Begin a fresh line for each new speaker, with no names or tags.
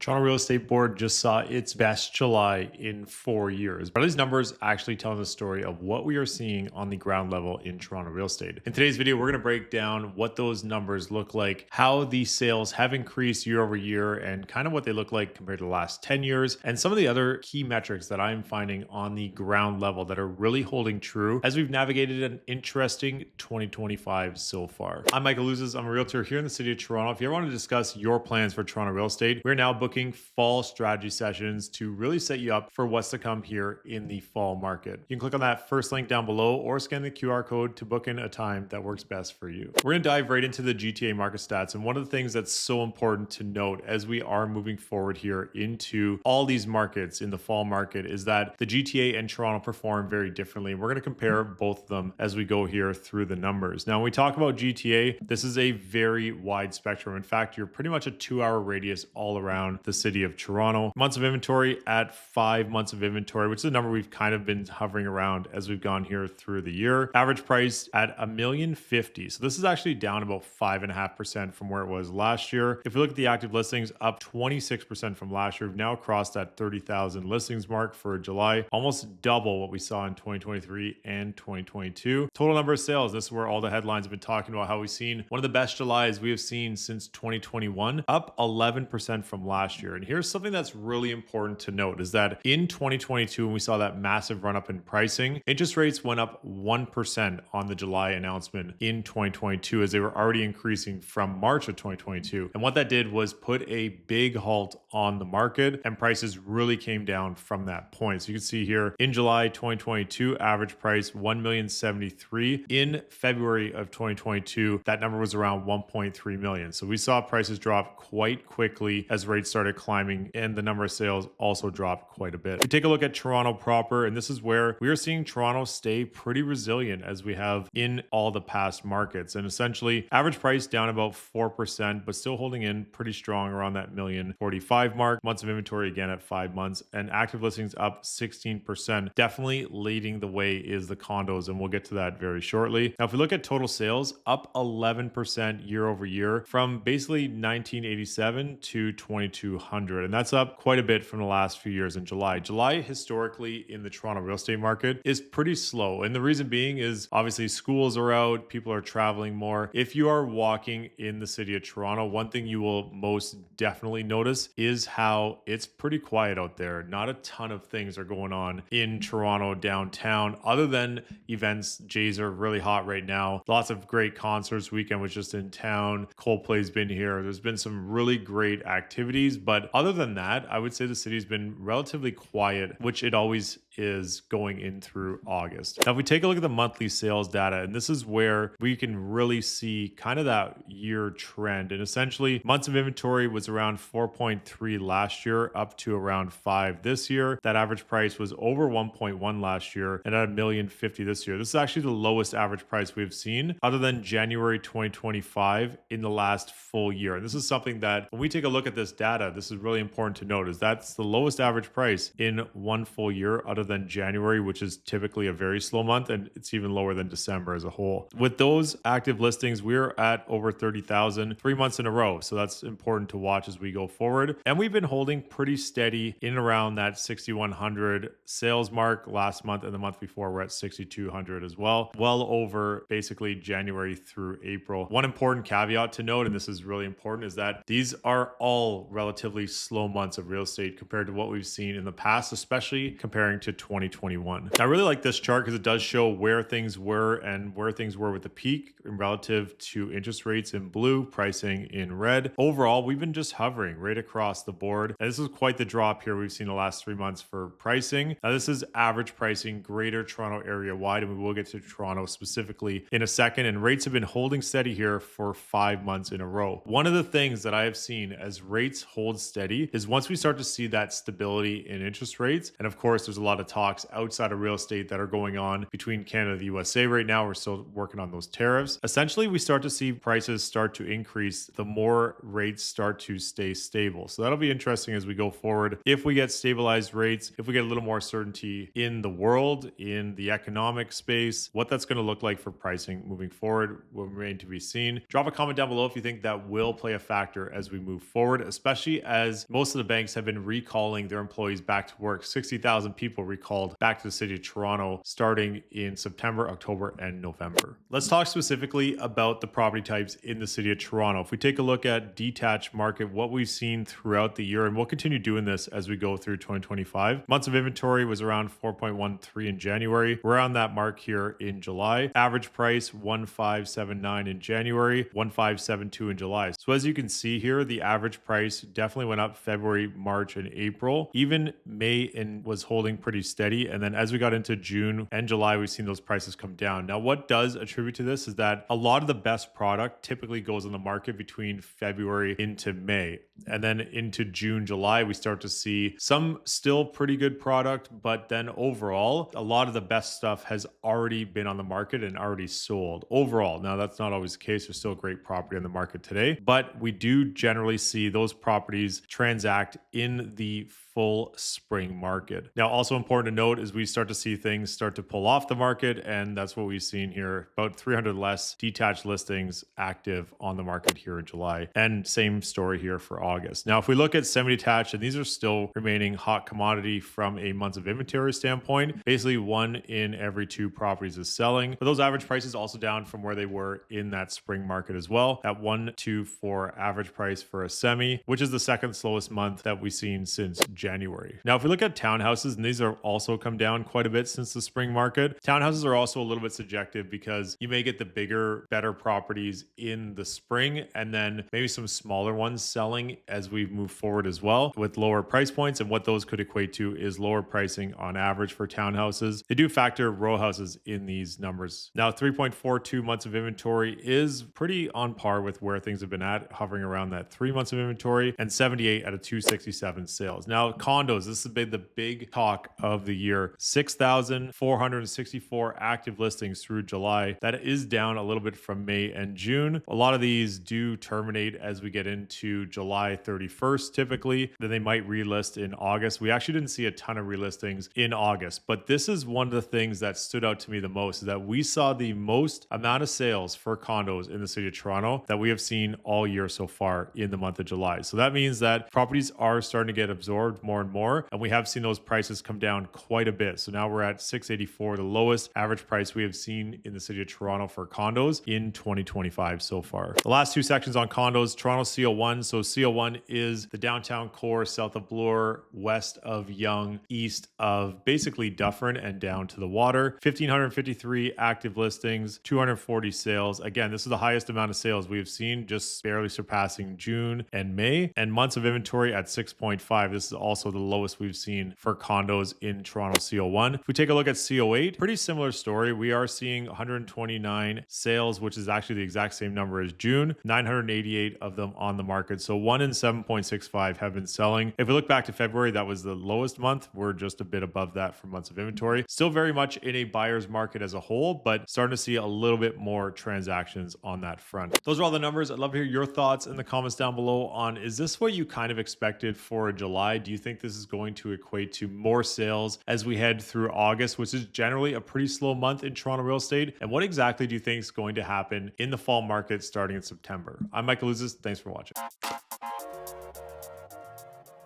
Toronto Real Estate Board just saw its best July in 4 years. But these numbers actually telling the story of what we are seeing on the ground level in Toronto real estate. In today's video, we're going to break down what those numbers look like, how the sales have increased year over year, and kind of what they look like compared to the last 10 years, and some of the other key metrics that I'm finding on the ground level that are really holding true as we've navigated an interesting 2025 so far. I'm Michael Ouzas. I'm a realtor here in the city of Toronto. If you ever want to discuss your plans for Toronto real estate, we're now booking fall strategy sessions to really set you up for what's to come here in the fall market. You can click on that first link down below or scan the QR code to book in a time that works best for you. We're going to dive right into the G.T.A market stats. And one of the things that's so important to note as we are moving forward here into all these markets in the fall market is that the G.T.A and Toronto perform very differently. We're going to compare both of them as we go here through the numbers. Now, when we talk about G.T.A, this is a very wide spectrum. In fact, you're pretty much a 2-hour radius all around the city of Toronto. Months of inventory at 5 months of inventory, which is a number we've kind of been hovering around as we've gone here through the year. Average price at $1,050,000. So this is actually down about 5.5% from where it was last year. If we look at the active listings, up 26% from last year. We've now crossed that 30,000 listings mark for July, almost double what we saw in 2023 and 2022. Total number of sales. This is where all the headlines have been talking about how we've seen one of the best Julys we have seen since 2021, up 11% from last year. And here's something that's really important to note is that in 2022, when we saw that massive run up in pricing, interest rates went up 1% on the July announcement in 2022 as they were already increasing from March of 2022. And what that did was put a big halt on the market and prices really came down from that point. So you can see here in July 2022, average price $1,073,000. In February of 2022, that number was around 1.3 million. So we saw prices drop quite quickly as rates started climbing and the number of sales also dropped quite a bit. We take a look at Toronto proper, and this is where we are seeing Toronto stay pretty resilient as we have in all the past markets. And essentially average price down about 4%, but still holding in pretty strong around that 1,045,000 mark. Months of inventory again at 5 months, and active listings up 16%. Definitely leading the way is the condos, and we'll get to that very shortly. Now, if we look at total sales, up 11% year over year from basically 1987 to 2200, and that's up quite a bit from the last few years in July. July historically in the Toronto real estate market is pretty slow, and the reason being is obviously schools are out, people are traveling more. If you are walking in the city of Toronto, one thing you will most definitely notice is how it's pretty quiet out there. Not a ton of things are going on in Toronto downtown other than events. Jays are really hot right now. Lots of great concerts. Weekend was just in town. Coldplay's been here. There's been some really great activities, but other than that, I would say the city's been relatively quiet, which it always is going in through August. Now, if we take a look at the monthly sales data, and this is where we can really see kind of that year trend. And essentially, months of inventory was around 4.3 last year, up to around 5 this year. That average price was over 1.1 last year and at $1,050,000 this year. This is actually the lowest average price we've seen other than January 2025 in the last full year. And this is something that when we take a look at this data, this is really important to note is that's the lowest average price in one full year other than January, which is typically a very slow month, and it's even lower than December as a whole. With those active listings, we're at over 30,000 3 months in a row. So that's important to watch as we go forward. And we've been holding pretty steady in and around that 6,100 sales mark last month, and the month before we're at 6,200 as well over basically January through April. One important caveat to note, and this is really important, is that these are all relatively slow months of real estate compared to what we've seen in the past, especially comparing to 2021. I really like this chart because it does show where things were and where things were with the peak relative to interest rates in blue, pricing in red. Overall, we've been just hovering right across the board. And this is quite the drop here we've seen the last 3 months for pricing. Now, this is average pricing, greater Toronto area wide, and we will get to Toronto specifically in a second. And rates have been holding steady here for 5 months in a row. One of the things that I have seen as rates hold steady is once we start to see that stability in interest rates, and of course, there's a lot lot of talks outside of real estate that are going on between Canada and the USA right now. We're still working on those tariffs. Essentially, we start to see prices start to increase the more rates start to stay stable. So that'll be interesting as we go forward. If we get stabilized rates, if we get a little more certainty in the world, in the economic space, what that's going to look like for pricing moving forward will remain to be seen. Drop a comment down below if you think that will play a factor as we move forward, especially as most of the banks have been recalling their employees back to work. 60,000 people recalled back to the city of Toronto starting in September, October, and November. Let's talk specifically about the property types in the city of Toronto. If we take a look at detached market, what we've seen throughout the year, and we'll continue doing this as we go through 2025. Months of inventory was around 4.13 in January. We're on that mark here in July. Average price 1,579 in January, 1,572 in July. So as you can see here, the average price definitely went up February, March, and April. Even May and was holding pretty steady. And then as we got into June and July, we've seen those prices come down. Now, what does attribute to this is that a lot of the best product typically goes on the market between February into May. And then into June, July, we start to see some still pretty good product, but then overall, a lot of the best stuff has already been on the market and already sold overall. Now, that's not always the case. There's still great property on the market today, but we do generally see those properties transact in the full spring market. Now, also important to note is we start to see things start to pull off the market, and that's what we've seen here. About 300 less detached listings active on the market here in July, and same story here for August. Now, if we look at semi-detached, and these are still remaining hot commodity from a months of inventory standpoint, basically 1 in every 2 properties is selling, but those average prices also down from where they were in that spring market as well, at 124 average price for a semi, which is the second slowest month that we've seen since January. Now, if we look at townhouses, and these are also come down quite a bit since the spring market, townhouses are also a little bit subjective because you may get the bigger, better properties in the spring, and then maybe some smaller ones selling as we move forward as well with lower price points. And what those could equate to is lower pricing on average for townhouses. They do factor row houses in these numbers. Now, 3.42 months of inventory is pretty on par with where things have been at, hovering around that 3 months of inventory, and 78 out of 267 sales. Now, condos, this has been the big talk of the year. 6,464 active listings through July. That is down a little bit from May and June. A lot of these do terminate as we get into July 31st, typically. Then they might relist in August. We actually didn't see a ton of relistings in August, but this is one of the things that stood out to me the most, is that we saw the most amount of sales for condos in the city of Toronto that we have seen all year so far in the month of July. So that means that properties are starting to get absorbed more and more, and we have seen those prices come down quite a bit. So now we're at 684, the lowest average price we have seen in the city of Toronto for condos in 2025 so far. The last 2 sections on condos, Toronto CO1. So CO1 is the downtown core, south of Bloor, west of Yonge, east of basically Dufferin, and down to the water. 1,553 active listings, 240 sales. Again, this is the highest amount of sales we have seen, just barely surpassing June and May. And months of inventory at 6.5. This is also the lowest we've seen for condos in Toronto CO1. If we take a look at CO8, pretty similar story. We are seeing 129 sales, which is actually the exact same number as June, 988 of them on the market. So 1 in 7.65 have been selling. If we look back to February, that was the lowest month. We're just a bit above that for months of inventory. Still very much in a buyer's market as a whole, but starting to see a little bit more transactions on that front. Those are all the numbers. I'd love to hear your thoughts in the comments down below on, is this what you kind of expected for July? Do you think this is going to equate to more sales as we head through August, which is generally a pretty slow month in Toronto real estate? And what exactly do you think is going to happen in the fall market starting in September? I'm Michael Ouzas. Thanks for watching.